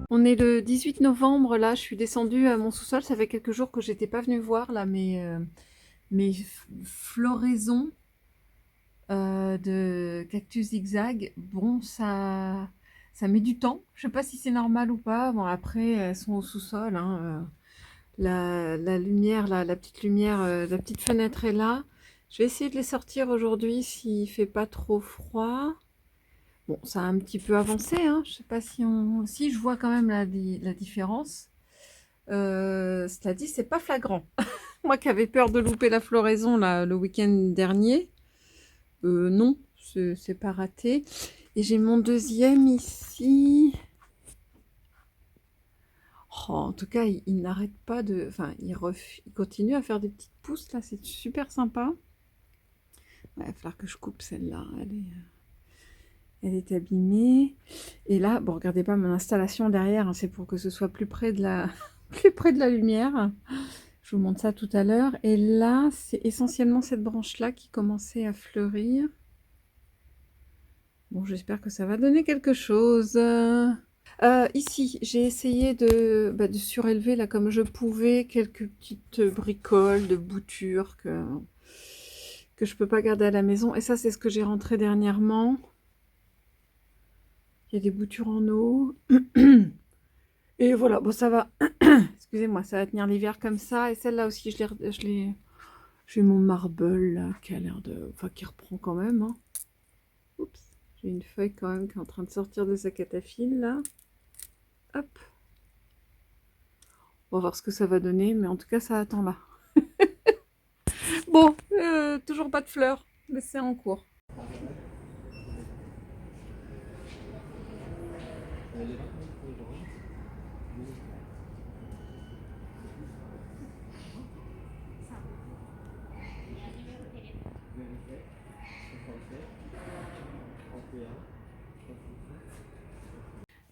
On est le 18 novembre, là, je suis descendue à mon sous-sol. Ça fait quelques jours que j'étais pas venue voir là mes floraisons de cactus zigzag. Bon, ça met du temps. Je sais pas si c'est normal ou pas. Bon, après, elles sont au sous-sol, hein. La lumière, la petite lumière, la petite fenêtre est là. Je vais essayer de les sortir aujourd'hui s'il fait pas trop froid. Bon, ça a un petit peu avancé, hein. Je sais pas si je vois quand même la différence. Cela dit, c'est pas flagrant. Moi qui avais peur de louper la floraison là, le week-end dernier, non, c'est pas raté. Et j'ai mon deuxième ici. Oh, en tout cas, il n'arrête pas de... Enfin, il continue à faire des petites pousses là, c'est super sympa. Ouais, il va falloir que je coupe celle-là, elle est abîmée. Et là, bon, regardez pas mon installation derrière, hein, c'est pour que ce soit plus près de la, plus près de la lumière. Je vous montre ça tout à l'heure. Et là, c'est essentiellement cette branche-là qui commençait à fleurir. Bon, j'espère que ça va donner quelque chose. Ici, j'ai essayé de surélever là comme je pouvais quelques petites bricoles de boutures que je peux pas garder à la maison. Et ça, c'est ce que j'ai rentré dernièrement. Il y a des boutures en eau. Et voilà, bon, ça va. Excusez-moi, ça va tenir l'hiver comme ça. Et celle-là aussi, j'ai mon marble là qui a l'air de... Enfin, qui reprend quand même, hein. Oups, j'ai une feuille quand même qui est en train de sortir de sa cataphiles là. Hop. On va voir ce que ça va donner, mais en tout cas, ça attend là. Bon, toujours pas de fleurs, mais c'est en cours.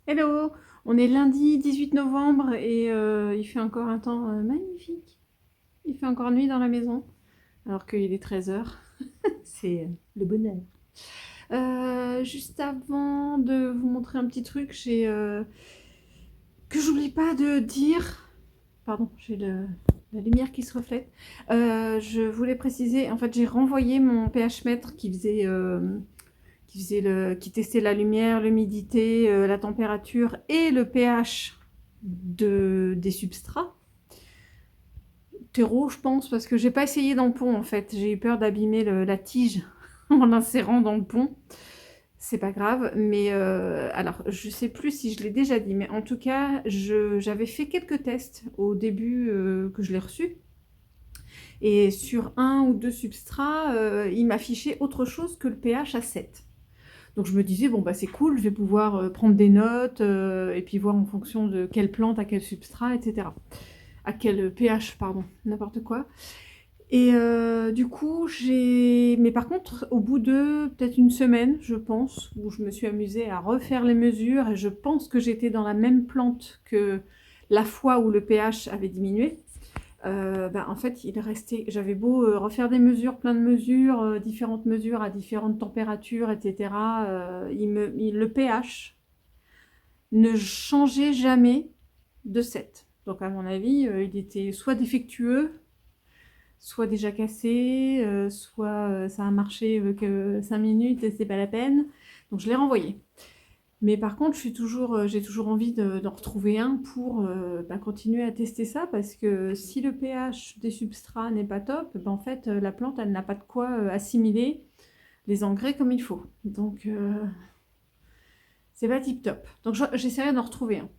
Hello, on est lundi 18 novembre et il fait encore un temps magnifique. Il fait encore nuit dans la maison, alors qu'il est 13 h. C'est le bonheur. Juste avant de vous montrer un petit truc, que j'oublie pas de dire. Pardon, j'ai la lumière qui se reflète. Je voulais préciser, en fait, j'ai renvoyé mon pH mètre qui testait la lumière, l'humidité, la température et le pH des substrats. Terreau, je pense, parce que j'ai pas essayé dans le pont en fait. J'ai eu peur d'abîmer la tige en l'insérant dans le pont. C'est pas grave, mais alors je sais plus si je l'ai déjà dit, mais en tout cas, j'avais fait quelques tests au début que je l'ai reçu. Et sur un ou deux substrats, il m'affichait autre chose que le pH à 7. Donc je me disais, bon bah c'est cool, je vais pouvoir prendre des notes et puis voir en fonction de quelle plante, à quel substrat, etc. À quel pH, pardon, n'importe quoi. Et du coup, mais par contre, au bout de peut-être une semaine, je pense, où je me suis amusée à refaire les mesures, et je pense que j'étais dans la même plante que la fois où le pH avait diminué. En fait, il restait. J'avais beau refaire des mesures, plein de mesures, différentes mesures à différentes températures, etc. Le pH ne changeait jamais de 7. Donc, à mon avis, il était soit défectueux, soit déjà cassé, soit ça a marché que 5 minutes et c'est pas la peine. Donc je l'ai renvoyé. Mais par contre, j'ai toujours envie d'en retrouver un pour continuer à tester ça parce que si le pH des substrats n'est pas top, en fait, la plante, elle n'a pas de quoi assimiler les engrais comme il faut. Donc, c'est pas tip top. Donc, j'essaierai d'en retrouver un.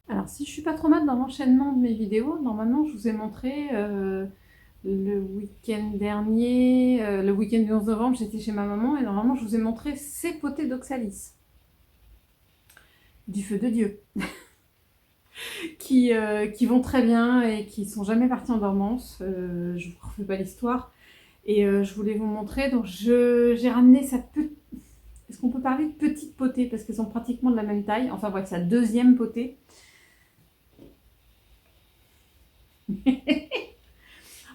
Alors, si je suis pas trop mal dans l'enchaînement de mes vidéos, normalement, je vous ai montré le week-end dernier, le week-end du 11 novembre, j'étais chez ma maman et normalement, je vous ai montré ces potées d'oxalis. Du feu de Dieu. qui vont très bien et qui sont jamais partis en dormance. Je vous refais pas l'histoire. Et je voulais vous montrer. Donc j'ai ramené sa petite... Est-ce qu'on peut parler de petite potée parce qu'elles sont pratiquement de la même taille. Enfin bref, sa deuxième potée.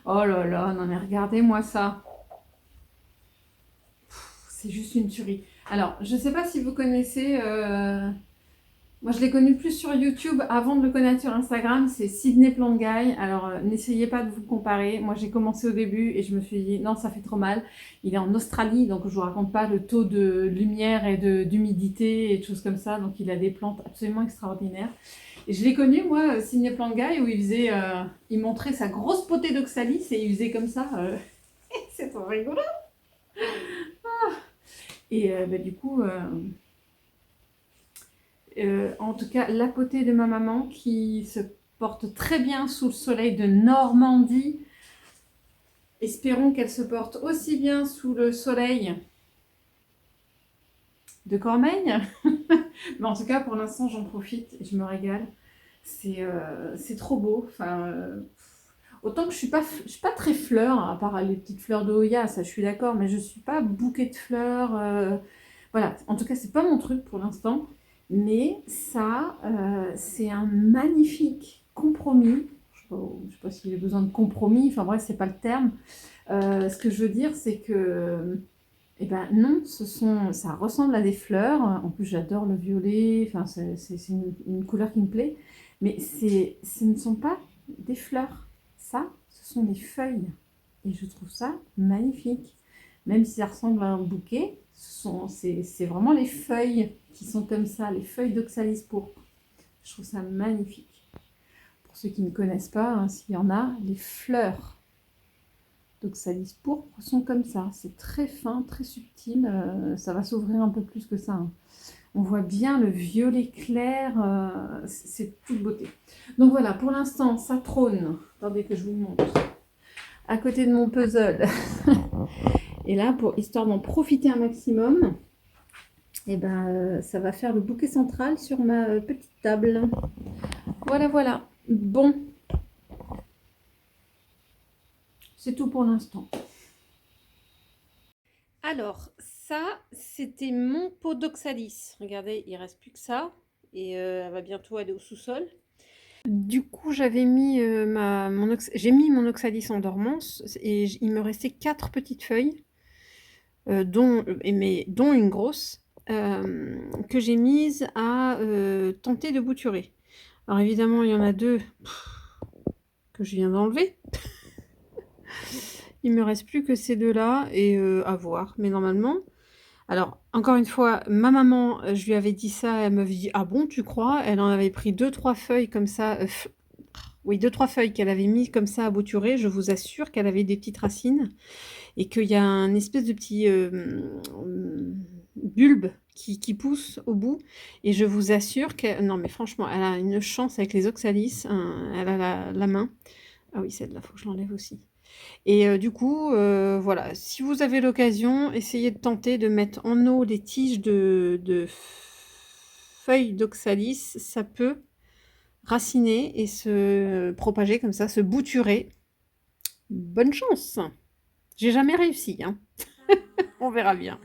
Oh là là, non mais regardez-moi ça. C'est juste une tuerie. Alors, je sais pas si vous connaissez Moi, je l'ai connu plus sur YouTube avant de le connaître sur Instagram. C'est Sydney Plant Guy. Alors, n'essayez pas de vous comparer. Moi, j'ai commencé au début et je me suis dit non, ça fait trop mal. Il est en Australie, donc je vous raconte pas le taux de lumière et d'humidité et de choses comme ça. Donc, il a des plantes absolument extraordinaires. Et je l'ai connu, moi, Sydney Plant Guy, où il montrait sa grosse potée d'oxalis et il faisait comme ça. C'est trop rigolo. Et du coup, en tout cas, la potée de ma maman qui se porte très bien sous le soleil de Normandie. Espérons qu'elle se porte aussi bien sous le soleil de Cormeilles. Mais en tout cas, pour l'instant, j'en profite et je me régale. C'est trop beau. Enfin, autant que je suis pas très fleur, à part les petites fleurs de Hoya, ça je suis d'accord, mais je suis pas bouquet de fleurs. Voilà, en tout cas, c'est pas mon truc pour l'instant. Mais ça, c'est un magnifique compromis. Je sais pas s'il y a besoin de compromis, enfin bref, c'est pas le terme. Ce que je veux dire, c'est que, eh ben non, ça ressemble à des fleurs. En plus, j'adore le violet, enfin, c'est une couleur qui me plaît. Mais ce ne sont pas des fleurs. Ça, ce sont des feuilles. Et je trouve ça magnifique. Même si ça ressemble à un bouquet, c'est vraiment les feuilles qui sont comme ça, les feuilles d'oxalis pourpre. Je trouve ça magnifique. Pour ceux qui ne connaissent pas, hein, s'il y en a, les fleurs d'oxalis pourpre sont comme ça. C'est très fin, très subtil. Ça va s'ouvrir un peu plus que ça, hein. On voit bien le violet clair. C'est toute beauté. Donc voilà, pour l'instant, ça trône. Attendez que je vous montre. À côté de mon puzzle. Et là, histoire d'en profiter un maximum, et ben, ça va faire le bouquet central sur ma petite table. Voilà, voilà. Bon. C'est tout pour l'instant. Alors, ça, c'était mon pot d'oxalis. Regardez, il ne reste plus que ça. Et elle va bientôt aller au sous-sol. Du coup, j'avais mis j'ai mis mon oxalis en dormance et il me restait 4 petites feuilles, dont une grosse, que j'ai mise à tenter de bouturer. Alors évidemment, il y en a 2 que je viens d'enlever. Il me reste plus que ces 2-là et à voir. Mais normalement, alors encore une fois, ma maman, je lui avais dit ça, elle m'avait dit: «Ah bon, tu crois?» Elle en avait pris 2-3 feuilles comme ça, oui, 2-3 feuilles qu'elle avait mis comme ça à bouturer. Je vous assure qu'elle avait des petites racines et qu'il y a un espèce de petit bulbe qui pousse au bout. Et je vous assure que non, mais franchement, elle a une chance avec les oxalis. Elle a la main. Ah oui, celle-là, faut que je l'enlève aussi. Et du coup, voilà, si vous avez l'occasion, essayez de tenter de mettre en eau les tiges de feuilles d'oxalis. Ça peut raciner et se propager comme ça, se bouturer. Bonne chance! J'ai jamais réussi, hein. On verra bien.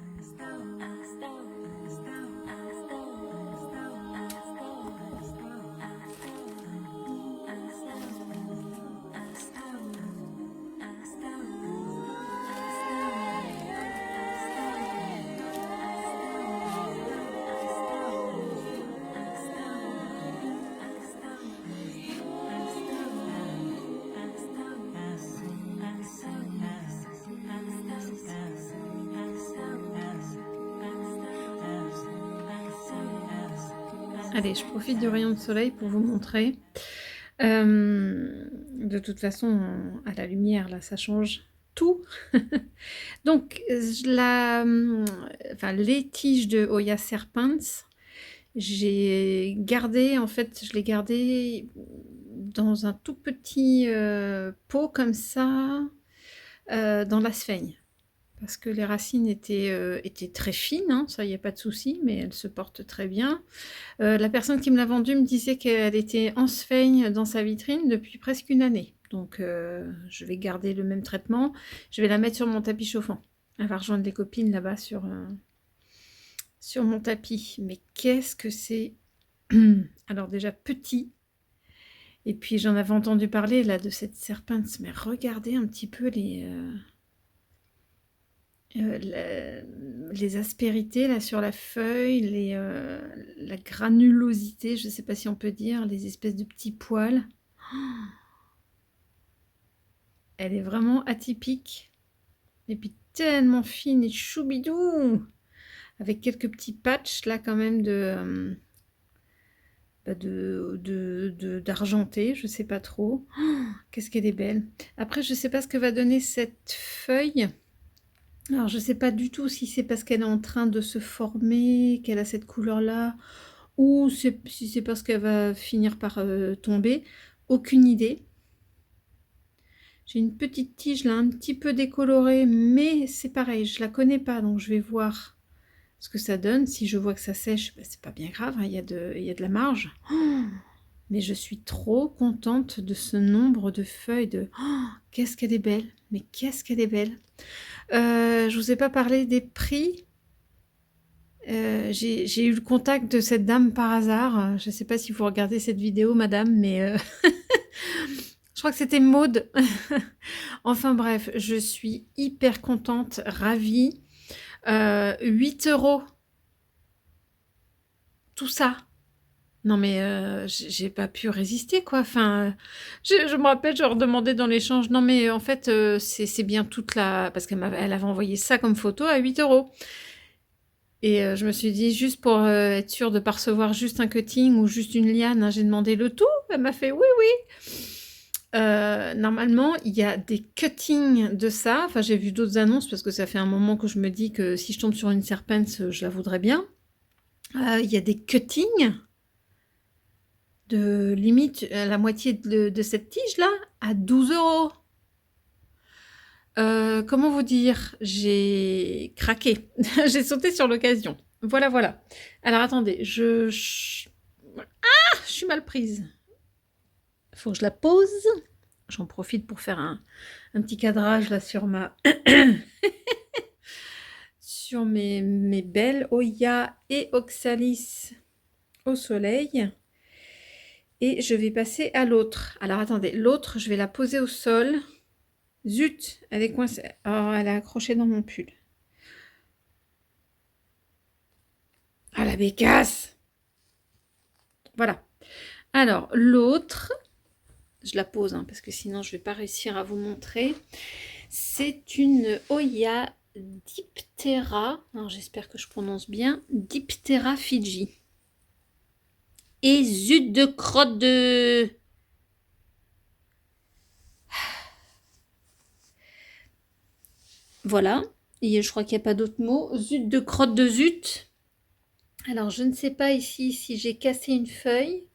Allez, je profite du rayon de soleil pour vous montrer. De toute façon, à la lumière, là, ça change tout. Donc, les tiges de Hoya serpens, j'ai gardé, en fait, je l'ai gardé dans un tout petit pot comme ça, dans la sphaigne. Parce que les racines étaient très fines, hein, ça, il n'y a pas de souci, mais elles se portent très bien. La personne qui me l'a vendue me disait qu'elle était en sphaigne dans sa vitrine depuis presque une année. Donc, je vais garder le même traitement. Je vais la mettre sur mon tapis chauffant. Elle va rejoindre les copines là-bas sur mon tapis. Mais qu'est-ce que c'est? Alors déjà petit. Et puis j'en avais entendu parler là de cette serpente. Mais regardez un petit peu les aspérités là sur la feuille, la granulosité, je ne sais pas si on peut dire, les espèces de petits poils. Elle est vraiment atypique. Et puis tellement fine et choubidou. Avec quelques petits patchs là quand même d'argenté, je sais pas trop. Oh, qu'est-ce qu'elle est belle. Après, je sais pas ce que va donner cette feuille. Alors, je sais pas du tout si c'est parce qu'elle est en train de se former, qu'elle a cette couleur-là, ou si c'est parce qu'elle va finir par tomber. Aucune idée. J'ai une petite tige là, un petit peu décolorée, mais c'est pareil, je la connais pas, donc je vais voir ce que ça donne. Si je vois que ça sèche, ben, c'est pas bien grave, hein, il y a de la marge. Oh, mais je suis trop contente de ce nombre de feuilles de... Oh, qu'est-ce qu'elle est belle, mais qu'est-ce qu'elle est belle. Je vous ai pas parlé des prix. J'ai eu le contact de cette dame par hasard. Je ne sais pas si vous regardez cette vidéo, madame, mais je crois que c'était Maude. Enfin bref, je suis hyper contente, ravie. 8 €, tout ça. Non mais j'ai pas pu résister quoi. Enfin, je me rappelle, je leur demandais dans l'échange, non mais en fait c'est bien toute la... Parce elle avait envoyé ça comme photo à 8 €. Et je me suis dit, juste pour être sûre de ne pas recevoir juste un cutting ou juste une liane, hein, j'ai demandé le tout. Elle m'a fait oui, oui. Normalement, il y a des cuttings de ça. Enfin, j'ai vu d'autres annonces parce que ça fait un moment que je me dis que si je tombe sur une serpence, je la voudrais bien. Il y a des cuttings de limite la moitié de cette tige-là à 12 €. Comment vous dire? J'ai craqué. J'ai sauté sur l'occasion. Voilà, voilà. Alors attendez, je suis mal prise. Il faut que je la pose. J'en profite pour faire un petit cadrage là sur sur mes belles Oya et Oxalis au soleil. Et je vais passer à l'autre. Alors attendez, l'autre, je vais la poser au sol. Zut, elle est coincée. Oh, elle est accrochée dans mon pull. Ah, la bécasse! Voilà. Alors, l'autre, je la pose hein, parce que sinon je ne vais pas réussir à vous montrer. C'est une Oya Diptera. Alors, j'espère que je prononce bien. Diptera Fiji. Et zut de crotte de... Voilà. Et je crois qu'il n'y a pas d'autre mot. Zut de crotte de zut. Alors, je ne sais pas ici si j'ai cassé une feuille.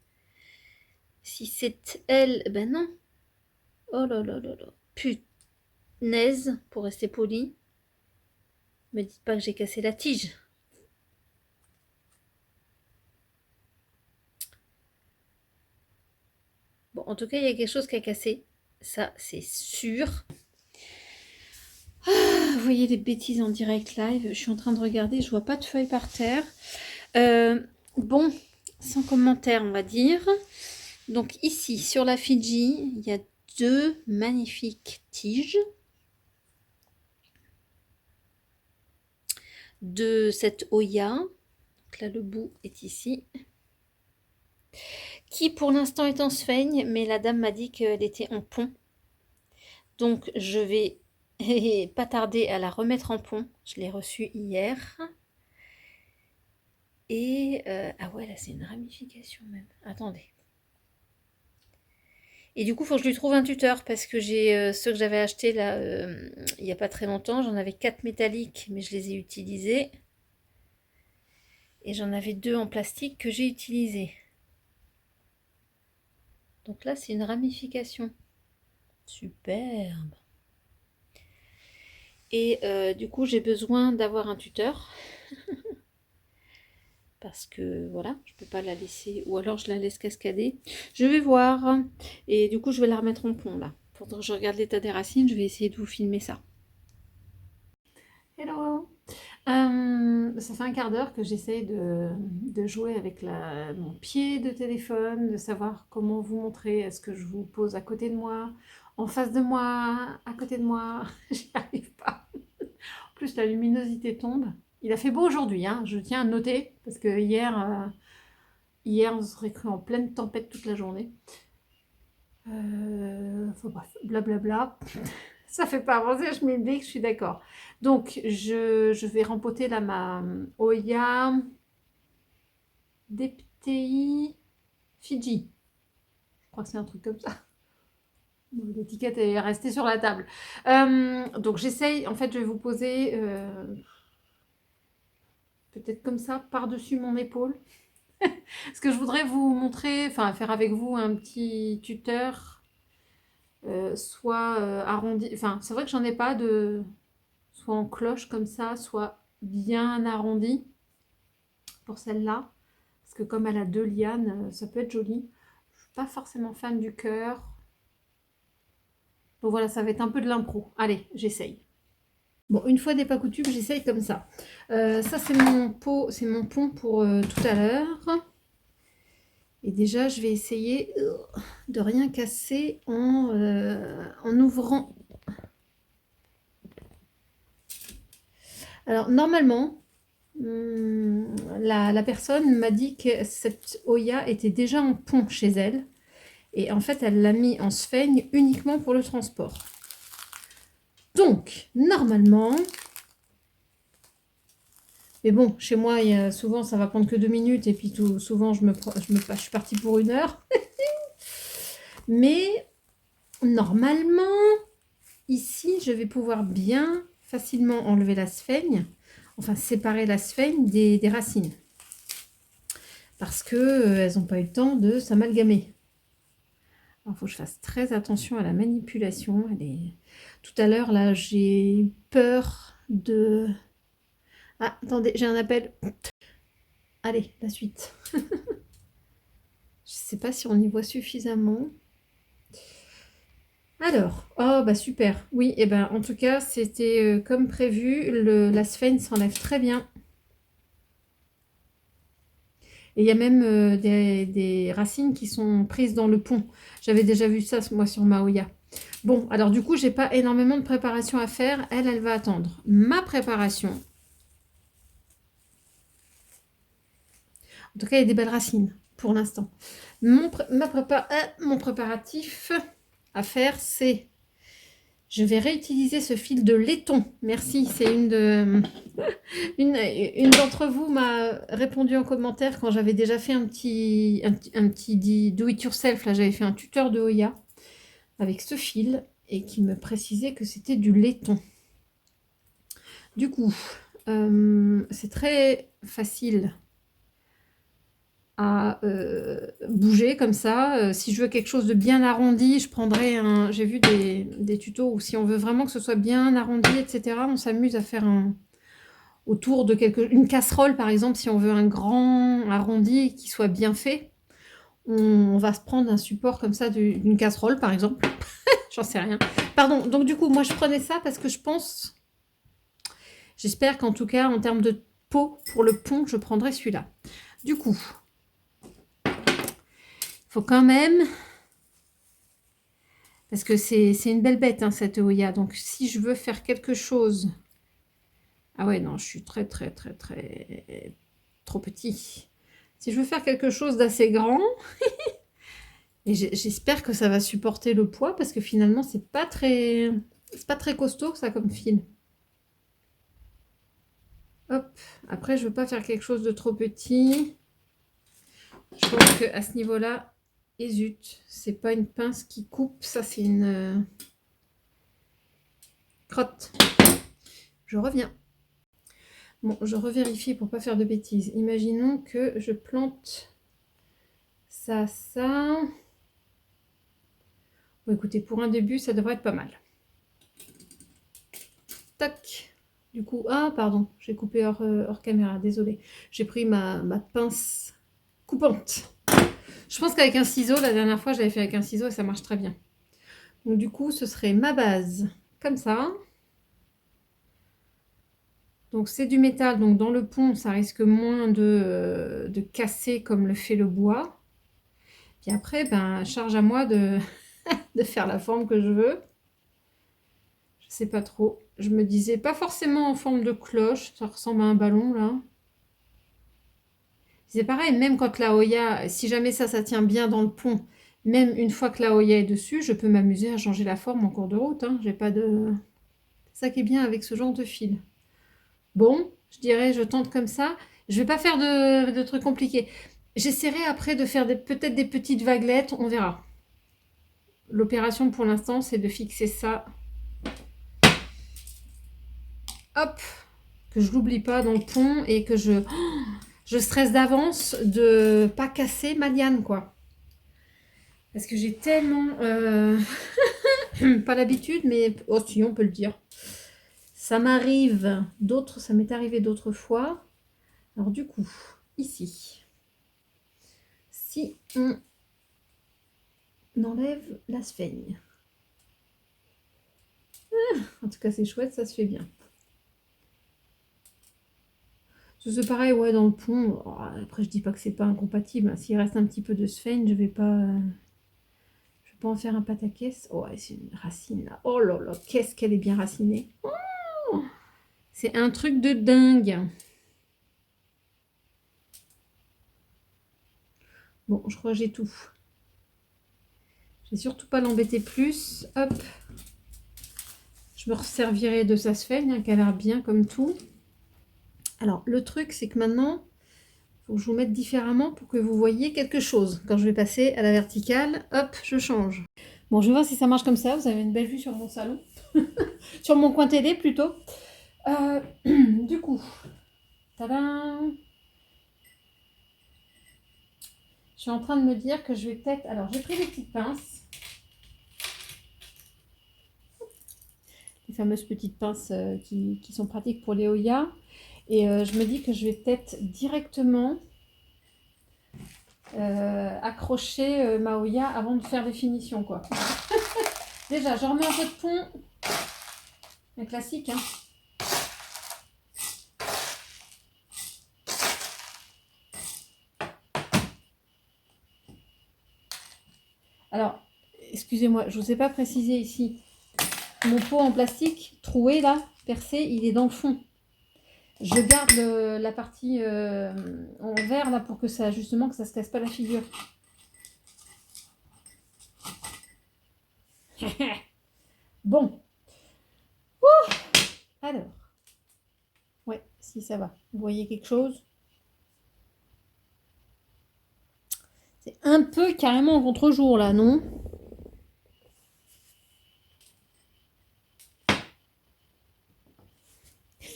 Si c'est elle, ben non. Oh là là là là. Punaise, pour rester poli. Me dites pas que j'ai cassé la tige. Bon, en tout cas, il y a quelque chose qui a cassé. Ça, c'est sûr. Ah, vous voyez les bêtises en direct live. Je suis en train de regarder. Je vois pas de feuilles par terre. Bon, sans commentaire, on va dire. Donc ici, sur la Fiji, il y a deux magnifiques tiges de cette Oya. Donc là, le bout est ici. Qui pour l'instant est en sphaigne, mais la dame m'a dit qu'elle était en pont. Donc je vais pas tarder à la remettre en pont. Je l'ai reçue hier. Et ah ouais, là c'est une ramification même. Attendez. Et du coup, il faut que je lui trouve un tuteur parce que j'ai ceux que j'avais achetés là il n'y a pas très longtemps. J'en avais 4 métalliques, mais je les ai utilisés. Et j'en avais 2 en plastique que j'ai utilisés. Donc là, c'est une ramification. Superbe. Et du coup, j'ai besoin d'avoir un tuteur. Parce que voilà, je peux pas la laisser, ou alors je la laisse cascader. Je vais voir. Et du coup, je vais la remettre en pont là. Pendant que je regarde l'état des racines, je vais essayer de vous filmer ça. Hello! Ça fait un quart d'heure que j'essaie de jouer avec mon pied de téléphone, de savoir comment vous montrer. Est-ce que je vous pose à côté de moi, en face de moi, à côté de moi? J'y arrive pas. plus la luminosité tombe. Il a fait beau aujourd'hui, hein, je tiens à noter, parce que hier on serait cru en pleine tempête toute la journée. Enfin bref, blablabla. Ça fait pas avancer, je m'explique, je suis d'accord. Donc, je vais rempoter là ma Oya Deptei Fiji. Je crois que c'est un truc comme ça. L'étiquette est restée sur la table. Donc, j'essaye, en fait, je vais vous poser peut-être comme ça, par-dessus mon épaule. Parce que je voudrais vous montrer, enfin, faire avec vous un petit tuteur, soit arrondi. Enfin, c'est vrai que j'en ai pas de. Soit en cloche comme ça, soit bien arrondi pour celle-là. Parce que comme elle a 2 lianes, ça peut être joli. Je suis pas forcément fan du cœur. Donc voilà, ça va être un peu de l'impro. Allez, j'essaye. Bon, une fois n'est pas coutume, j'essaye comme ça. Ça, c'est mon pont pour tout à l'heure. Et déjà, je vais essayer de rien casser en ouvrant. Alors, normalement, la personne m'a dit que cette Oya était déjà en pont chez elle. Et en fait, elle l'a mis en sphaigne uniquement pour le transport. Donc, normalement... Mais bon, chez moi, souvent, ça va prendre que 2 minutes. Et puis, souvent, je suis partie pour 1 heure. Mais, normalement, ici, je vais pouvoir bien facilement enlever la sphaigne. Enfin, séparer la sphaigne des racines. Parce qu'elles n'ont pas eu le temps de s'amalgamer. Alors, il faut que je fasse très attention à la manipulation. Tout à l'heure, là, j'ai peur de... Ah, attendez, j'ai un appel. Allez, la suite. Je ne sais pas si on y voit suffisamment. Alors, oh bah super. Oui, et ben en tout cas, c'était comme prévu. La sphaigne s'enlève très bien. Et il y a même des racines qui sont prises dans le pont. J'avais déjà vu ça, moi, sur Maoya. Bon, alors du coup, j'ai pas énormément de préparation à faire. Elle va attendre. Ma préparation. En tout cas, il y a des belles racines pour l'instant. Mon préparatif à faire, c'est... Je vais réutiliser ce fil de laiton. Merci, c'est une d'entre vous m'a répondu en commentaire quand j'avais déjà fait un petit do it yourself. Là, j'avais fait un tuteur de Oya avec ce fil et qui me précisait que c'était du laiton. Du coup, c'est très facile à bouger comme ça. Si je veux quelque chose de bien arrondi, je prendrai un... J'ai vu des tutos où si on veut vraiment que ce soit bien arrondi, etc., on s'amuse à faire autour de une casserole, par exemple, si on veut un grand arrondi qui soit bien fait. On va se prendre un support comme ça d'une casserole, par exemple. J'en sais rien. Pardon, donc du coup, moi, je prenais ça parce que je pense... J'espère qu'en tout cas, en termes de pot pour le pont, je prendrai celui-là. Du coup... Faut quand même, parce que c'est une belle bête, hein, cette Oya. Donc, si je veux faire quelque chose... Ah ouais, non, je suis très, trop petit. Si je veux faire quelque chose d'assez grand, et j'espère que ça va supporter le poids, parce que finalement, c'est pas très costaud, ça, comme fil. Hop, après, je veux pas faire quelque chose de trop petit. Je pense qu'à ce niveau-là... Et zut, c'est pas une pince qui coupe, ça c'est une crotte. Je reviens. Bon, je revérifie pour pas faire de bêtises. Imaginons que je plante ça. Bon, écoutez, pour un début, ça devrait être pas mal. Tac. Du coup, ah pardon, j'ai coupé hors caméra, désolée. J'ai pris ma pince coupante. Je pense qu'avec un ciseau, la dernière fois, je l'avais fait avec un ciseau et ça marche très bien. Donc du coup, ce serait ma base, comme ça. Donc c'est du métal, donc dans le pont, ça risque moins de casser comme le fait le bois. Puis après, ben, charge à moi de faire la forme que je veux. Je sais pas trop. je me disais pas forcément en forme de cloche, ça ressemble à un ballon là. C'est pareil, même quand la Hoya, si jamais ça tient bien dans le pont, même une fois que la Hoya est dessus, je peux m'amuser à changer la forme en cours de route. Hein. J'ai pas de... C'est ça qui est bien avec ce genre de fil. Bon, je dirais, je tente comme ça. Je vais pas faire de trucs compliqués. J'essaierai après de faire peut-être des petites vaguelettes, on verra. L'opération pour l'instant, c'est de fixer ça. Hop, que je l'oublie pas dans le pont et que je stresse d'avance de pas casser ma liane, quoi. Parce que j'ai tellement... pas l'habitude, mais... Oh, si, on peut le dire. Ça m'arrive d'autres... Ça m'est arrivé d'autres fois. Alors, du coup, ici, si on enlève la sphaigne. En tout cas, c'est chouette, ça se fait bien. C'est pareil, ouais, dans le pont. Oh, après, je dis pas que c'est pas incompatible. S'il reste un petit peu de sphaigne, je vais pas en faire un pataquès. Oh, ouais, c'est une racine là. Oh là là, qu'est-ce qu'elle est bien racinée. Oh, c'est un truc de dingue. Bon, je crois que j'ai tout. Je vais surtout pas l'embêter plus. Hop. Je me resservirai de sa sphaigne, hein, qui a l'air bien comme tout. Alors, le truc, c'est que maintenant, il faut que je vous mette différemment pour que vous voyez quelque chose. Quand je vais passer à la verticale, hop, je change. Bon, je vais voir si ça marche comme ça. Vous avez une belle vue sur mon salon. Sur mon coin télé, plutôt. Du coup, tadam! Je suis en train de me dire que je vais peut-être... Alors, j'ai pris des petites pinces. Les fameuses petites pinces qui sont pratiques pour les Hoya. Et je me dis que je vais peut-être directement accrocher ma Hoya avant de faire les finitions, quoi. Déjà, je remets un peu de pont. Un classique, hein. Alors, excusez-moi, je ne vous ai pas précisé ici. Mon pot en plastique troué, là, percé, il est dans le fond. Je garde la partie en verre, là, pour que ça, justement, que ça ne se casse pas la figure. Bon. Ouh, alors. Ouais, si ça va. Vous voyez quelque chose? C'est un peu carrément en contre-jour, là, non?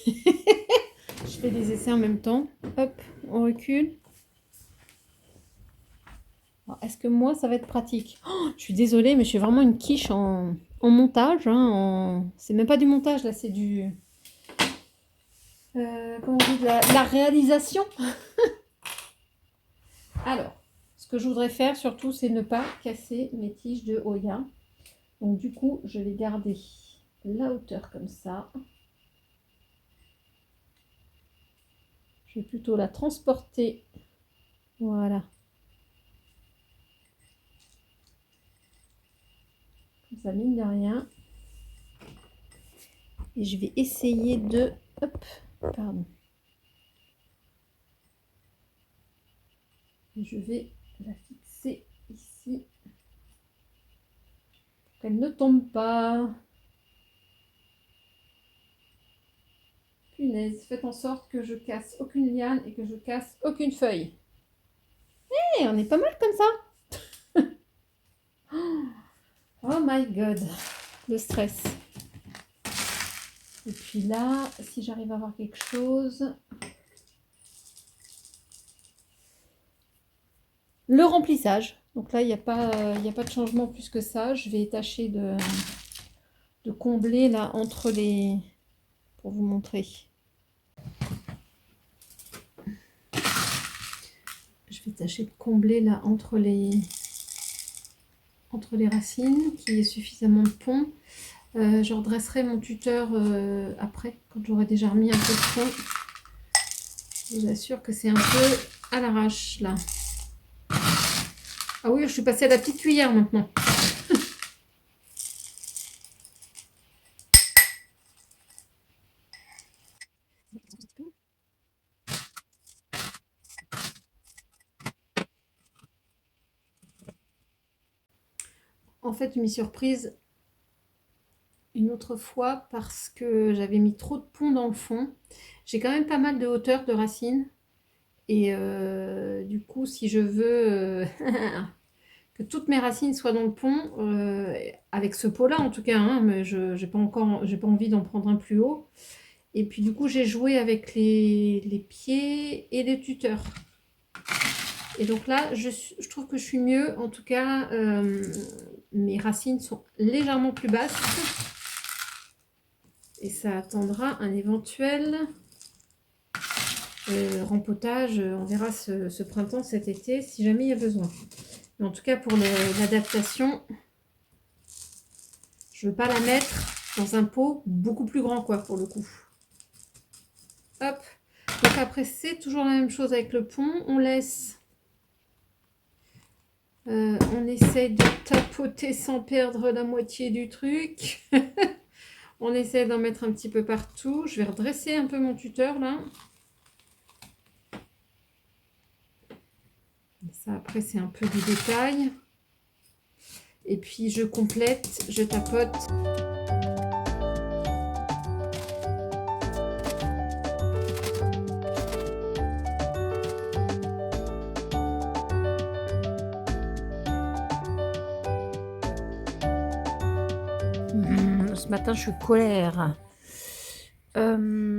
Je fais des essais en même temps. Hop, on recule. Est-ce que moi, ça va être pratique? Oh, je suis désolée, mais je suis vraiment une quiche en montage. Hein, C'est même pas du montage, là, c'est du... comment on dit, de la réalisation. Alors, ce que je voudrais faire, surtout, c'est ne pas casser mes tiges de Hoya. Donc, du coup, je vais garder la hauteur comme ça. Je vais plutôt la transporter. Voilà. Comme ça, mine de rien. Et je vais essayer de... Hop, pardon. Et je vais la fixer ici. Pour qu'elle ne tombe pas. Punaise, faites en sorte que je casse aucune liane et que je casse aucune feuille. Hé, on est pas mal comme ça. Oh my god, le stress. Et puis là, si j'arrive à voir quelque chose... Le remplissage. Donc là, il n'y a pas de changement plus que ça. Je vais tâcher de combler là entre les... Pour vous montrer. Je vais tâcher de combler là entre les racines, qu'il y ait suffisamment de pont. Je redresserai mon tuteur après, quand j'aurai déjà remis un peu de pont. Je vous assure que c'est un peu à l'arrache là. Ah oui, je suis passée à la petite cuillère maintenant. En fait, je m'y suis surprise une autre fois parce que j'avais mis trop de pont dans le fond. J'ai quand même pas mal de hauteur de racines. Et du coup, si je veux que toutes mes racines soient dans le pont, avec ce pot-là en tout cas, hein, mais je j'ai pas envie d'en prendre un plus haut. Et puis du coup, j'ai joué avec les pieds et les tuteurs. Et donc là, je trouve que je suis mieux. En tout cas, mes racines sont légèrement plus basses. Et ça attendra un éventuel rempotage. On verra ce printemps, cet été, si jamais il y a besoin. Mais en tout cas, pour l'adaptation, je ne veux pas la mettre dans un pot beaucoup plus grand, quoi, pour le coup. Hop. Donc après, c'est toujours la même chose avec le pont. On laisse... on essaye de tapoter sans perdre la moitié du truc. On essaie d'en mettre un petit peu partout. Je vais redresser un peu mon tuteur, là. Ça, après, c'est un peu du détail. Et puis, je complète, je tapote. Ce matin, je suis colère. Alors,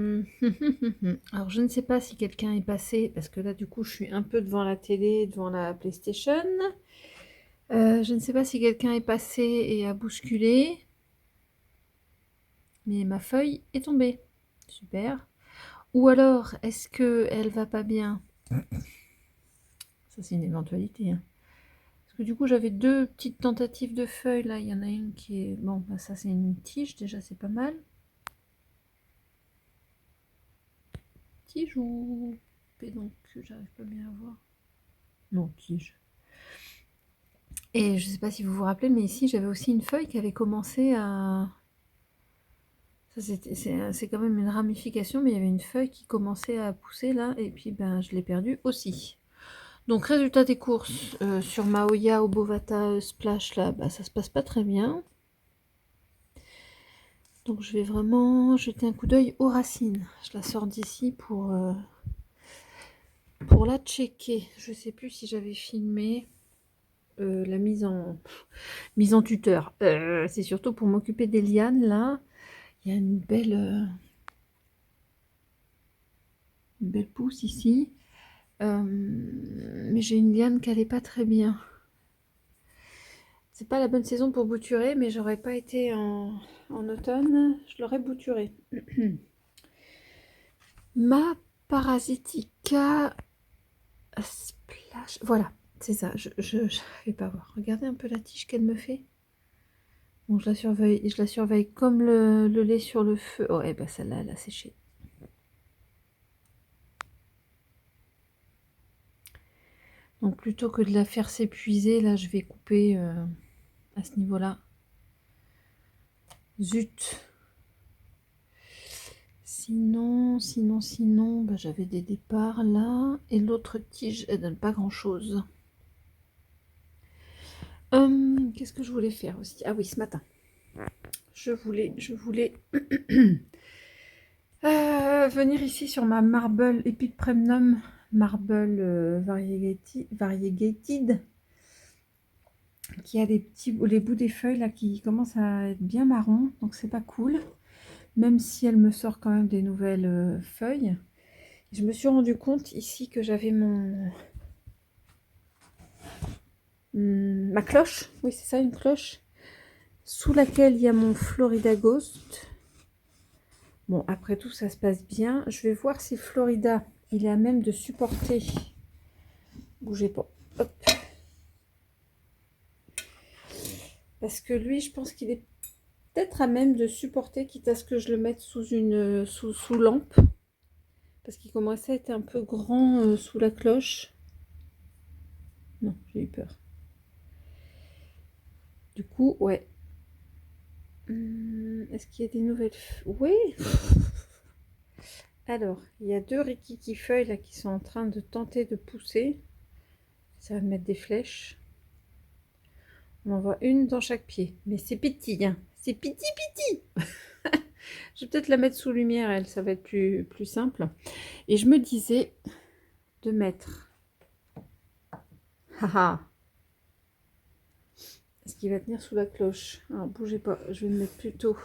je ne sais pas si quelqu'un est passé, parce que là, du coup, je suis un peu devant la télé, devant la PlayStation. Je ne sais pas si quelqu'un est passé et a bousculé. Mais ma feuille est tombée. Super. Ou alors, est-ce qu'elle va pas bien? Ça, c'est une éventualité, hein. Parce que du coup, j'avais deux petites tentatives de feuilles. Là, il y en a une qui est... Bon, bah, ça, c'est une tige. Déjà, c'est pas mal. Tige ou pédoncule? J'arrive pas bien à voir. Non, tige. Et je sais pas si vous vous rappelez, mais ici, j'avais aussi une feuille qui avait commencé à... C'est quand même une ramification, mais il y avait une feuille qui commençait à pousser là, et puis ben, je l'ai perdue aussi. Donc résultat des courses, sur ma Oya Obovata Splash là, bah, ça se passe pas très bien. Donc je vais vraiment jeter un coup d'œil aux racines. Je la sors d'ici pour la checker. Je sais plus si j'avais filmé la mise en tuteur. C'est surtout pour m'occuper des lianes là. Il y a une belle pousse ici. Mais j'ai une liane qui n'allait pas très bien. C'est pas la bonne saison pour bouturer, mais j'aurais pas été en automne, je l'aurais bouturé. Ma Parasitica Splash. Voilà, c'est ça. Je vais pas voir. Regardez un peu la tige qu'elle me fait. Bon, je la surveille comme le lait sur le feu. Oh, et ben celle-là, elle a séché. Donc plutôt que de la faire s'épuiser, là, je vais couper à ce niveau-là. Zut. Sinon, bah, j'avais des départs là. Et l'autre tige, elle donne pas grand-chose. Qu'est-ce que je voulais faire aussi? Ah oui, ce matin. Je voulais venir ici sur ma Marble Epic Premium Marble Variegated, qui a les bouts des feuilles là qui commencent à être bien marron, donc c'est pas cool, même si elle me sort quand même des nouvelles feuilles. Je me suis rendu compte ici que j'avais ma cloche, oui c'est ça, une cloche, sous laquelle il y a mon Florida Ghost. Bon, après tout, ça se passe bien. Je vais voir si Florida, il est à même de supporter. Bougez pas. Hop. Parce que lui, je pense qu'il est peut-être à même de supporter, quitte à ce que je le mette sous une sous lampe. Parce qu'il commençait à être un peu grand sous la cloche. Non, j'ai eu peur. Du coup, ouais. Est-ce qu'il y a des nouvelles... Oui. Alors, il y a deux rikiki feuilles là qui sont en train de tenter de pousser. Ça va mettre des flèches. On en voit une dans chaque pied. Mais c'est petit, hein. C'est petit. Je vais peut-être la mettre sous lumière, elle, ça va être plus simple. Et je me disais de mettre... Haha. Est-ce qu'il va tenir sous la cloche? Alors, bougez pas, je vais le mettre plutôt...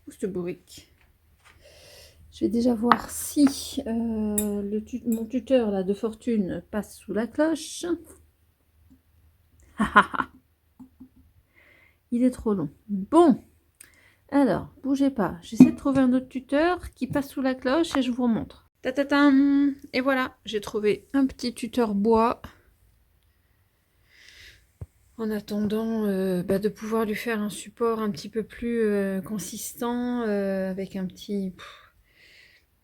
Où ce bourrique? Je vais déjà voir si mon tuteur là, de fortune passe sous la cloche. Il est trop long. Bon, alors, bougez pas. J'essaie de trouver un autre tuteur qui passe sous la cloche et je vous remontre. Ta-ta-tam. Et voilà, j'ai trouvé un petit tuteur bois. En attendant de pouvoir lui faire un support un petit peu plus consistant, avec un petit...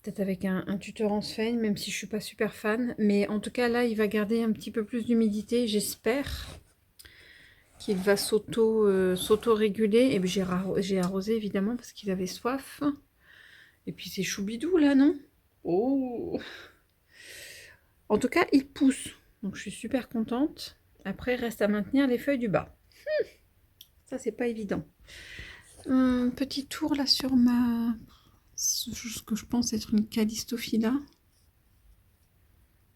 Peut-être avec un tuteur en sphène, même si je suis pas super fan. Mais en tout cas, là, il va garder un petit peu plus d'humidité, j'espère. Qu'il va s'auto-réguler. Et puis j'ai arrosé, évidemment, parce qu'il avait soif. Et puis c'est choubidou, là, non? Oh! En tout cas, il pousse. Donc, je suis super contente. Après, reste à maintenir les feuilles du bas. Ça, c'est pas évident. Un petit tour, là, sur ce que je pense être une Callistophila.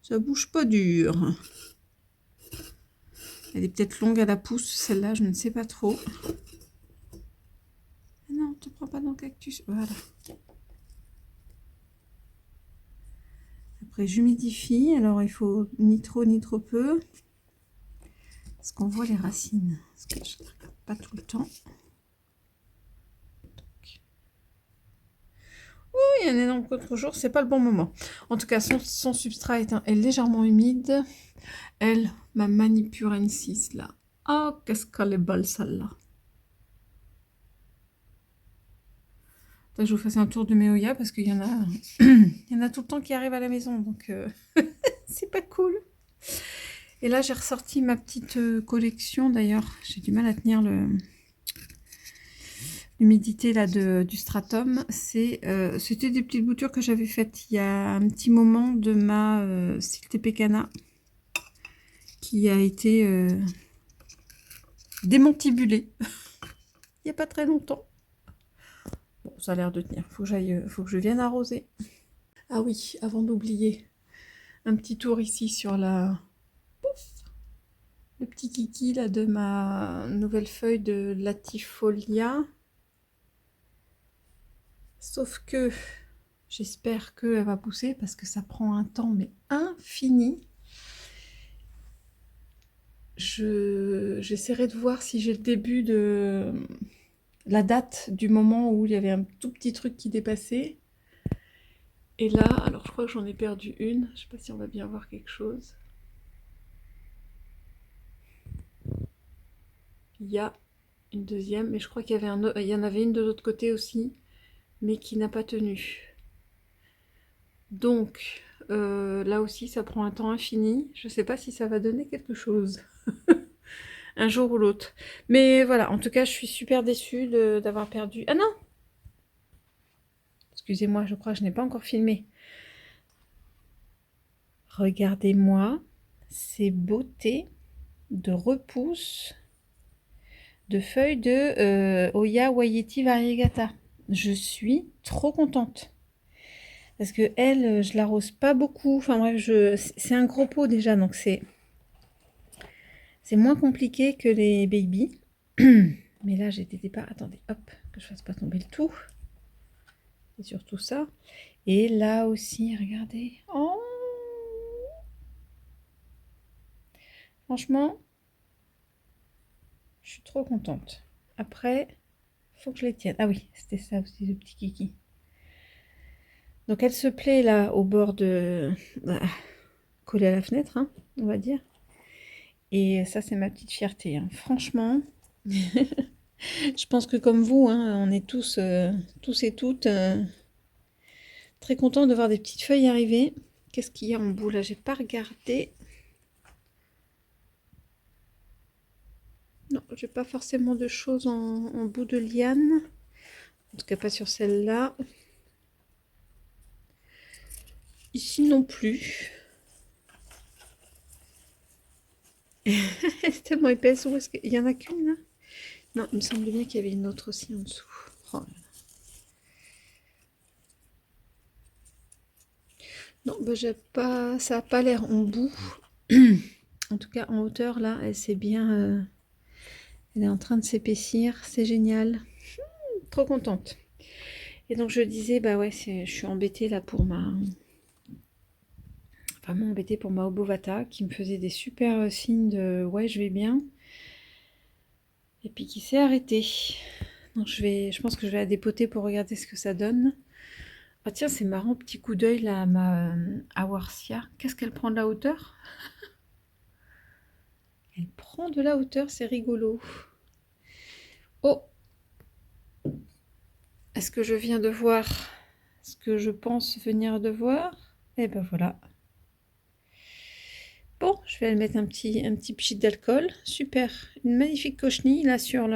Ça bouge pas dur. Elle est peut-être longue à la pousse, celle-là, je ne sais pas trop. Non, ne te prends pas dans le cactus. Voilà. Après, j'humidifie. Alors, il faut ni trop ni trop peu. Parce qu'on voit les racines. Parce que je ne regarde pas tout le temps. Oui, il y a un énorme contre-jour. C'est pas le bon moment. En tout cas, son substrat est légèrement humide. Elle, ma Manipurensis, là. Oh, qu'est-ce qu'elle est belle, celle-là. Je vous fasse un tour de mes Oya parce qu'il y en a, il y en a tout le temps qui arrivent à la maison, donc c'est pas cool. Et là, j'ai ressorti ma petite collection. D'ailleurs, j'ai du mal à tenir l'humidité là du stratum. C'était des petites boutures que j'avais faites il y a un petit moment de ma Siltepecana qui a été démantibulée il n'y a pas très longtemps. Bon, ça a l'air de tenir. Faut que je vienne arroser. Ah oui, avant d'oublier, un petit tour ici sur le petit kiki là de ma nouvelle feuille de Latifolia. Sauf que j'espère qu'elle va pousser parce que ça prend un temps mais infini. J'essaierai de voir si j'ai le début de la date du moment où il y avait un tout petit truc qui dépassait. Et là, alors je crois que j'en ai perdu une. Je sais pas si on va bien voir quelque chose. Il y a une deuxième, mais je crois qu'il y en avait une de l'autre côté aussi, mais qui n'a pas tenu. Donc, là aussi, ça prend un temps infini. Je ne sais pas si ça va donner quelque chose. Un jour ou l'autre. Mais voilà, en tout cas, je suis super déçue d'avoir perdu... Ah non! Excusez-moi, je crois que je n'ai pas encore filmé. Regardez-moi ces beautés de repousse de feuilles de Oya Wayeti Variegata. Je suis trop contente. Parce que elle, je l'arrose pas beaucoup. Enfin bref, c'est un gros pot déjà, donc c'est moins compliqué que les baby. Mais là, j'ai des départs. Attendez, hop, que je fasse pas tomber le tout. Et surtout ça. Et là aussi, regardez. Oh, franchement, je suis trop contente. Après, faut que je les tienne. Ah oui, c'était ça aussi, le petit kiki. Donc elle se plaît là au bord de... collée à la fenêtre, hein, on va dire. Et ça, c'est ma petite fierté. Hein. Franchement, je pense que comme vous, hein, on est tous et toutes très contents de voir des petites feuilles arriver. Qu'est-ce qu'il y a en bout là? J'ai pas regardé. Non, j'ai pas forcément de choses en bout de liane. En tout cas, pas sur celle-là. Ici non plus. C'est tellement épaisse. Où est-ce qu'il y en a qu'une là? Non, il me semblait bien qu'il y avait une autre aussi en dessous. Oh là là. Non, bah, ça n'a pas l'air en bout. En tout cas, en hauteur, là, elle s'est bien... elle est en train de s'épaissir. C'est génial. Trop contente. Et donc, je disais, bah ouais, je suis embêtée là pour ma... Vraiment embêtée pour ma Obovata qui me faisait des super signes de ouais, je vais bien. Et puis qui s'est arrêtée. Donc, je pense que je vais la dépoter pour regarder ce que ça donne. Ah tiens, c'est marrant, petit coup d'œil là à ma Awarsia. Qu'est-ce qu'elle prend de la hauteur? Elle prend de la hauteur, c'est rigolo. Oh! Est-ce que je viens de voir ce que je pense venir de voir? Et ben voilà. Bon, je vais aller mettre un petit pchit d'alcool. Super. Une magnifique cochenille là sur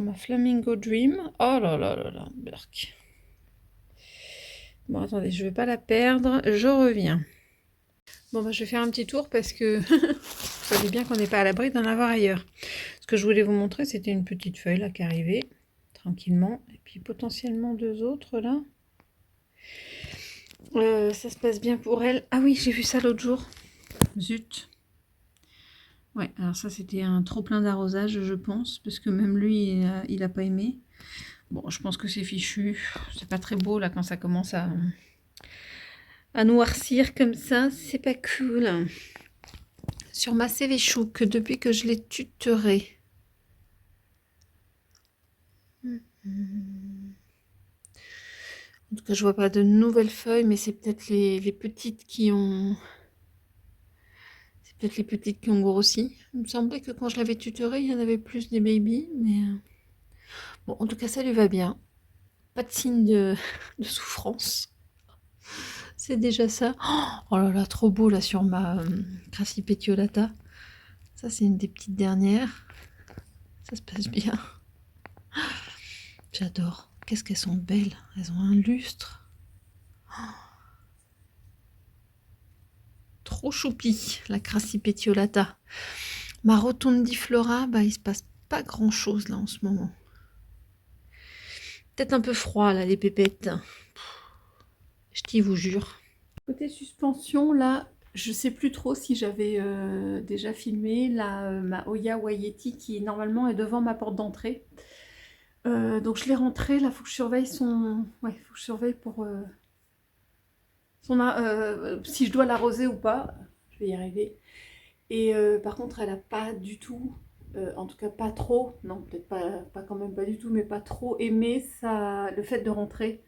ma Flamingo Dream. Oh là là là là, berk. Bon, attendez, je ne vais pas la perdre. Je reviens. Bon, bah, je vais faire un petit tour parce que vous savez bien qu'on n'est pas à l'abri d'en avoir ailleurs. Ce que je voulais vous montrer, c'était une petite feuille là qui arrivait tranquillement. Et puis potentiellement deux autres là. Ça se passe bien pour elle. Ah oui, j'ai vu ça l'autre jour. Zut. Ouais, alors ça c'était un trop plein d'arrosage, je pense, parce que même lui, il a pas aimé. Bon, je pense que c'est fichu. C'est pas très beau là quand ça commence à noircir comme ça. C'est pas cool. Sur ma Sévéchouk, depuis que je l'ai tutorée. En tout cas, je vois pas de nouvelles feuilles, mais c'est peut-être les petites qui ont... C'est peut-être les petites qui ont grossi. Il me semblait que quand je l'avais tutorée, il y en avait plus des babies, mais... Bon, en tout cas, ça lui va bien. Pas de signe de souffrance. C'est déjà ça. Oh là là, trop beau là sur ma Crassipetiolata. Ça, c'est une des petites dernières. Ça se passe bien. J'adore. Qu'est-ce qu'elles sont belles. Elles ont un lustre. Trop choupi, la Crassipetiolata. Ma Rotundiflora, bah, il se passe pas grand-chose là en ce moment. Peut-être un peu froid là, les pépettes. Je t'y vous jure. Côté suspension, là, je sais plus trop si j'avais déjà filmé ma Oya Wayeti qui normalement est devant ma porte d'entrée. Donc je l'ai rentrée, là, faut que je surveille son... Ouais, faut que je surveille pour... si je dois l'arroser ou pas. Je vais y arriver. Et par contre, elle a pas du tout... en tout cas pas trop, non peut-être pas quand même pas du tout, mais pas trop aimé le fait de rentrer.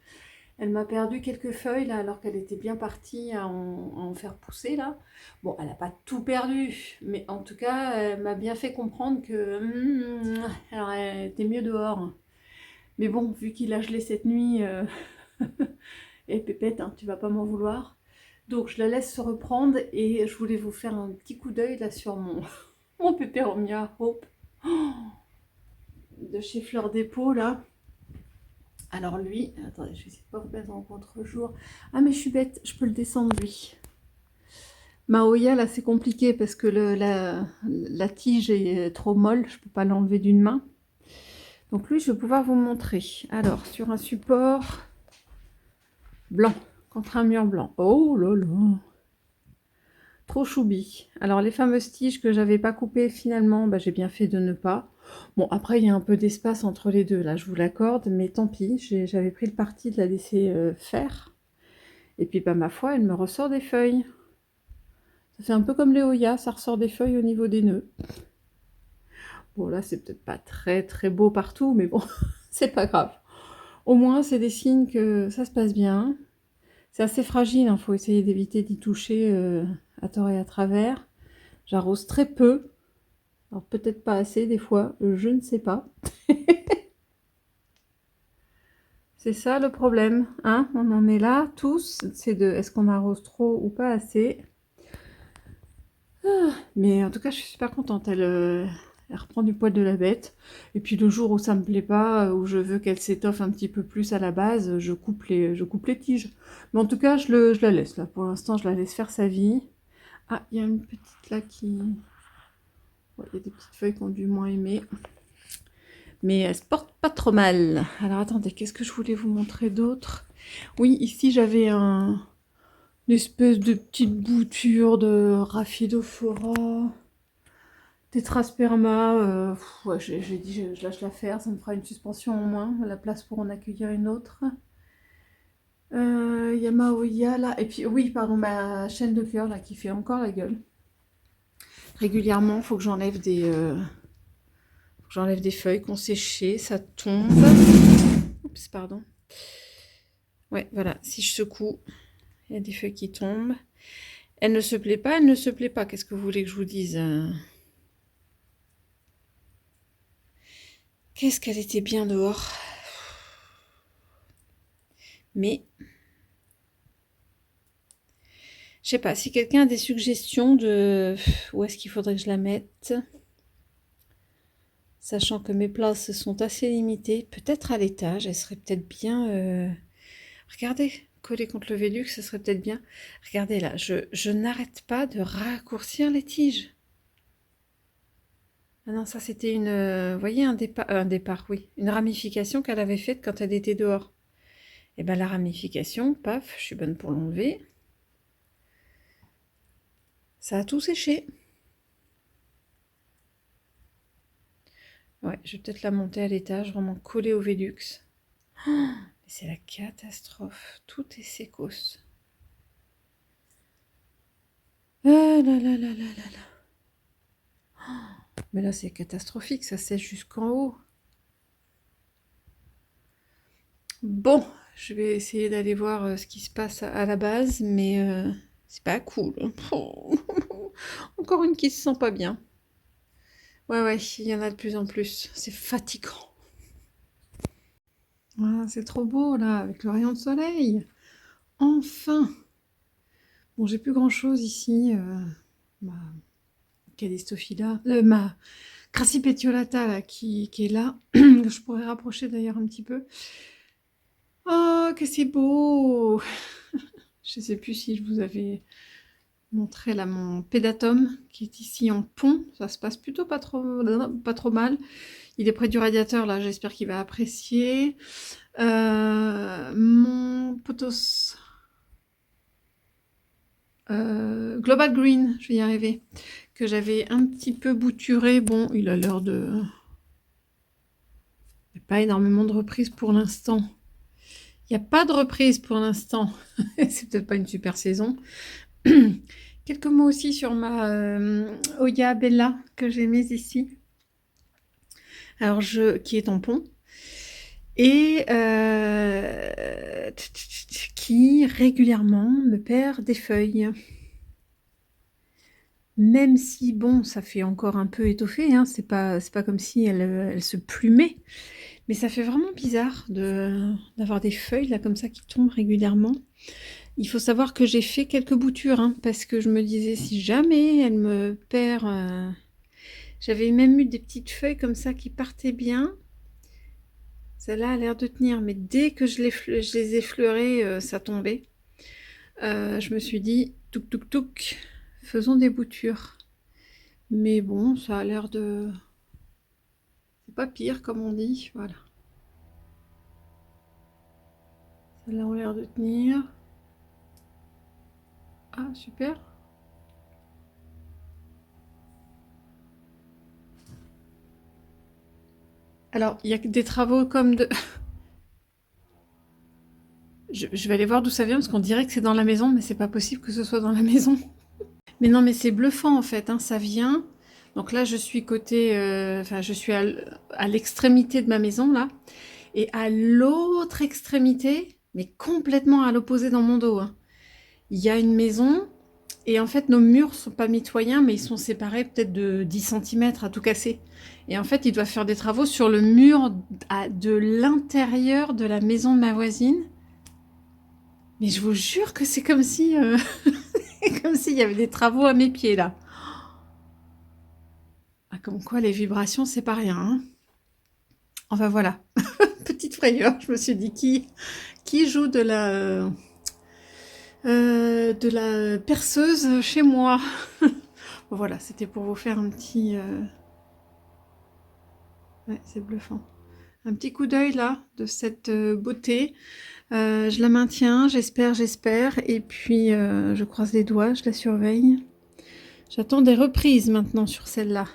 Elle m'a perdu quelques feuilles là, alors qu'elle était bien partie à en faire pousser là. Bon, elle n'a pas tout perdu, mais en tout cas, elle m'a bien fait comprendre que alors, elle était mieux dehors. Mais bon, vu qu'il a gelé cette nuit, et Pépette, hein, tu vas pas m'en vouloir. Donc je la laisse se reprendre et je voulais vous faire un petit coup d'œil là sur mon Peperomia Hope de chez Fleur Dépôt là. Alors lui, attendez, je vais essayer de pas vous mettre en contre-jour. Ah mais je suis bête, je peux le descendre lui. Maoya là c'est compliqué parce que la tige est trop molle, je peux pas l'enlever d'une main. Donc lui je vais pouvoir vous montrer. Alors sur un support blanc, contre un mur blanc. Oh là là, trop choubi. Alors les fameuses tiges que j'avais pas coupées finalement, bah, j'ai bien fait de ne pas. Bon après il y a un peu d'espace entre les deux là, je vous l'accorde, mais tant pis, j'avais pris le parti de la laisser faire. Et puis bah ma foi, elle me ressort des feuilles. Ça fait un peu comme les Oya, ça ressort des feuilles au niveau des nœuds. Bon là c'est peut-être pas très très beau partout, mais bon, c'est pas grave. Au moins c'est des signes que ça se passe bien. C'est assez fragile, il faut essayer d'éviter d'y toucher à tort et à travers. J'arrose très peu. Alors peut-être pas assez des fois, je ne sais pas. C'est ça le problème, hein, on en est là tous, c'est de est-ce qu'on arrose trop ou pas assez. Mais en tout cas je suis super contente, elle reprend du poil de la bête. Et puis le jour où ça me plaît pas, où je veux qu'elle s'étoffe un petit peu plus à la base, je coupe les tiges. Mais en tout cas je la laisse là, pour l'instant je la laisse faire sa vie. Ah, il y a une petite là qui... Ouais, il y a des petites feuilles qui ont dû moins aimer. Mais elles se portent pas trop mal. Alors attendez, qu'est-ce que je voulais vous montrer d'autre? Oui, ici j'avais une espèce de petite bouture de Rhaphidophora, Tétrasperma. Ouais, j'ai dit je lâche l'affaire, ça me fera une suspension en moins, la place pour en accueillir une autre. Yamaoya là, et puis oui, pardon, ma chaîne de cœur là qui fait encore la gueule. Régulièrement, il faut que j'enlève des feuilles qui ont séché, ça tombe. Oups, pardon. Ouais, voilà, si je secoue, il y a des feuilles qui tombent. Elle ne se plaît pas, elle ne se plaît pas. Qu'est-ce que vous voulez que je vous dise? Qu'est-ce qu'elle était bien dehors. Mais, je sais pas, si quelqu'un a des suggestions de où est-ce qu'il faudrait que je la mette, sachant que mes places sont assez limitées, peut-être à l'étage, elle serait peut-être bien... Regardez, coller contre le Velux, ce serait peut-être bien. Regardez là, je n'arrête pas de raccourcir les tiges. Ah non, ça c'était une... vous voyez, un départ, oui. Une ramification qu'elle avait faite quand elle était dehors. Et bien la ramification, paf, je suis bonne pour l'enlever. Ça a tout séché. Ouais, je vais peut-être la monter à l'étage, vraiment coller au Velux. Oh, c'est la catastrophe. Tout est sécos. Ah là là là là là là. Oh, mais là, c'est catastrophique. Ça sèche jusqu'en haut. Bon, je vais essayer d'aller voir ce qui se passe à la base, mais c'est pas cool. Encore une qui se sent pas bien. Ouais, il y en a de plus en plus. C'est fatigant. Ah, c'est trop beau là, avec le rayon de soleil. Enfin. Bon, j'ai plus grand chose ici. Ma Callistophila, ma Crassipetiolata là, qui est là, que je pourrais rapprocher d'ailleurs un petit peu. Oh, que c'est beau! Je sais plus si je vous avais montré là mon pédatum qui est ici en pont. Ça se passe plutôt pas trop mal. Il est près du radiateur là, j'espère qu'il va apprécier. Mon potos Global Green, je vais y arriver, que j'avais un petit peu bouturé. Bon, il a l'air de... Il n'y a pas énormément de reprises pour l'instant. Il n'y a pas de reprise pour l'instant. C'est peut-être pas une super saison. Quelques mots aussi sur ma Oya Bella que j'ai mise ici. Alors, qui est en pont. Et qui régulièrement me perd des feuilles. Même si, bon, ça fait encore un peu étoffé, hein, c'est pas comme si elle se plumait. Mais ça fait vraiment bizarre d'avoir des feuilles là comme ça qui tombent régulièrement. Il faut savoir que j'ai fait quelques boutures, hein, parce que je me disais si jamais elle me perd... J'avais même eu des petites feuilles comme ça qui partaient bien. Celle-là a l'air de tenir, mais dès que je les effleurais, ça tombait. Je me suis dit, touk touk touk, faisons des boutures. Mais bon, ça a l'air de... C'est pas pire, comme on dit, voilà. Celles-là ont l'air de tenir. Ah, super. Alors, il y a des travaux comme de... Je vais aller voir d'où ça vient, parce qu'on dirait que c'est dans la maison, mais c'est pas possible que ce soit dans la maison. Mais non, mais c'est bluffant, en fait, hein, ça vient... Donc là, je suis côté... Enfin, je suis à l'extrémité de ma maison, là. Et à l'autre extrémité, mais complètement à l'opposé dans mon dos, hein, il y a une maison... Et en fait, nos murs sont pas mitoyens, mais ils sont séparés peut-être de 10 cm à tout casser. Et en fait, ils doivent faire des travaux sur le mur de l'intérieur de la maison de ma voisine. Mais je vous jure que c'est comme si... comme s'il y avait des travaux à mes pieds, là. Ah, comme quoi, les vibrations, c'est pas rien, hein. Enfin, voilà. Petite frayeur, je me suis dit, qui joue de la... de la perceuse chez moi. Bon, voilà, c'était pour vous faire un petit... Ouais, c'est bluffant. Un petit coup d'œil là, de cette beauté. Je la maintiens, j'espère. Et puis, je croise les doigts, je la surveille. J'attends des reprises maintenant sur celle-là.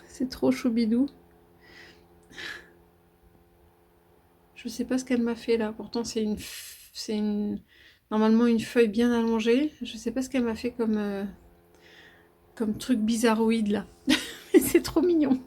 C'est trop choubidou. Je sais pas ce qu'elle m'a fait là. Pourtant, normalement une feuille bien allongée. Je sais pas ce qu'elle m'a fait comme truc bizarroïde là. C'est trop mignon.